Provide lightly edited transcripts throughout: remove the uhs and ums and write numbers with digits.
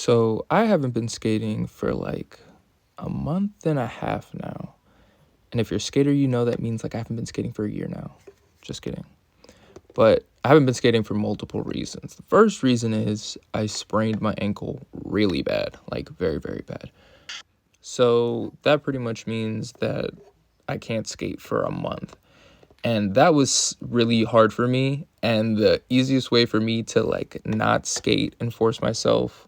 So I haven't been skating for like a month and a half now. And if you're a skater, you know that means like I haven't been skating for a year now. Just kidding. But I haven't been skating for multiple reasons. The first reason is I sprained my ankle really bad, like very, very bad. So that pretty much means that I can't skate for a month. And that was really hard for me. And the easiest way for me to like not skate and force myself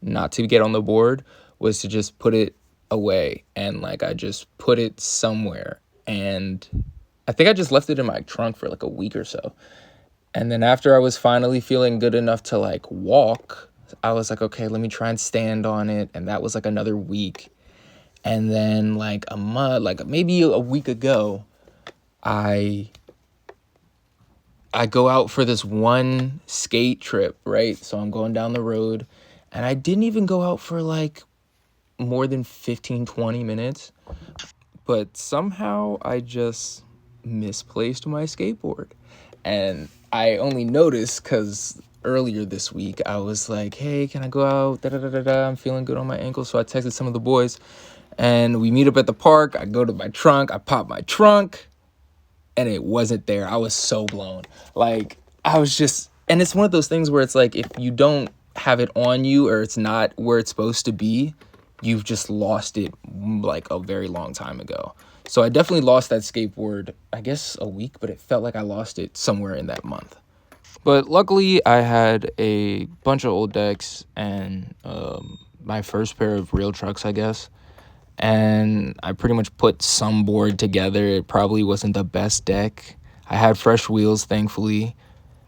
not to get on the board was to just put it away. And like I just put it somewhere. And I think I just left it in my trunk for like a week or so. And then after I was finally feeling good enough to like walk, I was like, okay, let me try and stand on it. And that was like another week. And then like a month, like maybe a week ago, I go out for this one skate trip, right? So I'm going down the road and I didn't even go out for like more than 15, 20 minutes. But somehow I just misplaced my skateboard. And I only noticed because earlier this week I was like, hey, can I go out? Da, da, da, da, da. I'm feeling good on my ankle. So I texted some of the boys and we meet up at the park. I go to my trunk. I pop my trunk. And it wasn't there. I was so blown. Like, I was just, and it's one of those things where it's like, if you don't have it on you or it's not where it's supposed to be, you've just lost it like a very long time ago. So I definitely lost that skateboard, I guess a week, but it felt like I lost it somewhere in that month. But luckily, I had a bunch of old decks and my first pair of real trucks, I guess. And I pretty much put some board together. It probably wasn't the best deck. I had fresh wheels, thankfully,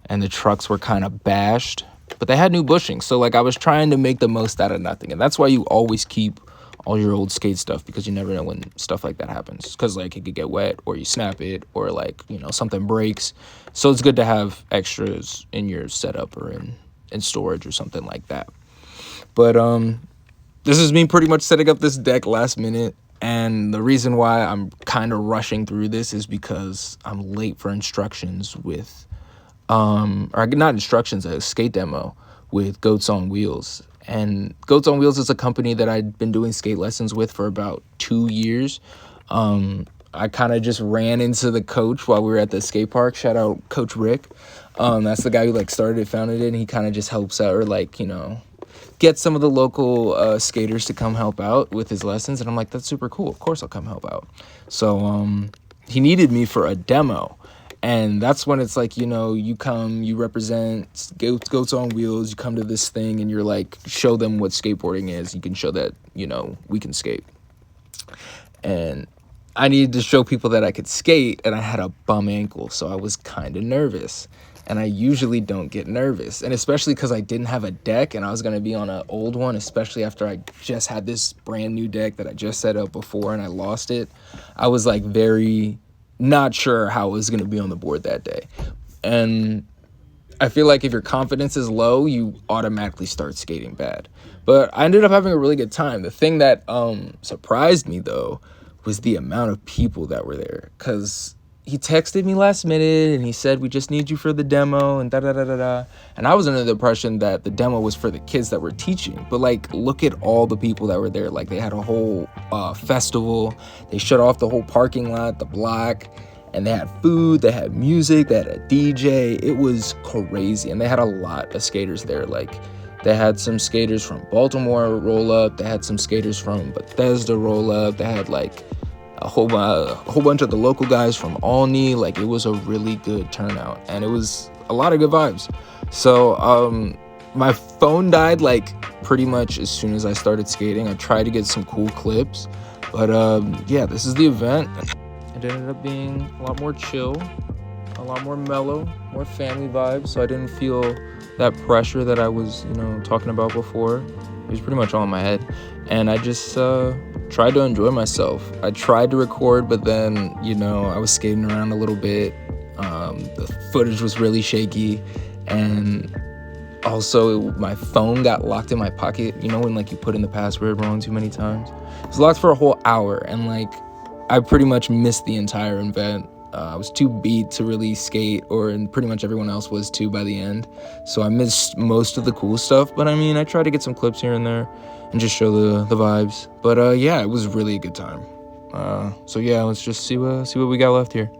and the trucks were kind of bashed, but they had new bushings. So like I was trying to make the most out of nothing. And that's why you always keep all your old skate stuff, because you never know when stuff like that happens. Because like it could get wet or you snap it or like, something breaks. So it's good to have extras in your setup or in storage or something like that. But this is me pretty much setting up this deck last minute, and the reason why I'm kind of rushing through this is because I'm late for instructions with, or not instructions, a skate demo with Goats on Wheels. And Goats on Wheels is a company that I'd been doing skate lessons with for about 2 years. I kind of just ran into the coach while we were at the skate park. Shout out Coach Rick. That's the guy who like started it, founded it, and he kind of just helps out or like, get some of the local skaters to come help out with his lessons. And I'm like, that's super cool. Of course I'll come help out. So he needed me for a demo. And that's when it's like, you come, you represent Goats on Wheels, you come to this thing and you're like, show them what skateboarding is. You can show that, we can skate. And I needed to show people that I could skate, and I had a bum ankle. So I was kind of nervous. And I usually don't get nervous, and especially because I didn't have a deck and I was going to be on an old one, especially after I just had this brand new deck that I just set up before and I lost it. I was like very not sure how it was going to be on the board that day. And I feel like if your confidence is low, you automatically start skating bad. But I ended up having a really good time. The thing that surprised me, though, was the amount of people that were there, because he texted me last minute and he said, we just need you for the demo and da-da-da-da-da. And I was under the impression that the demo was for the kids that were teaching. But like, look at all the people that were there. Like they had a whole festival. They shut off the whole parking lot, the block, and they had food, they had music, they had a DJ. It was crazy. And they had a lot of skaters there. Like they had some skaters from Baltimore roll up. They had some skaters from Bethesda roll up. They had like a whole bunch of the local guys from Alney. Like it was a really good turnout and it was a lot of good vibes. So my phone died like pretty much as soon as I started skating. I tried to get some cool clips, but yeah, this is the event. It ended up being a lot more chill, a lot more mellow, more family vibes. So I didn't feel that pressure that I was talking about before. It was pretty much all in my head, and I just tried to enjoy myself. I tried to record, but then, I was skating around a little bit. The footage was really shaky, and also my phone got locked in my pocket. When like you put in the password wrong too many times? It was locked for a whole hour, and like I pretty much missed the entire event I was too beat to really skate, and pretty much everyone else was too by the end. So I missed most of the cool stuff. But I mean, I tried to get some clips here and there and just show the vibes. But yeah, it was really a good time. So yeah, let's just see what we got left here.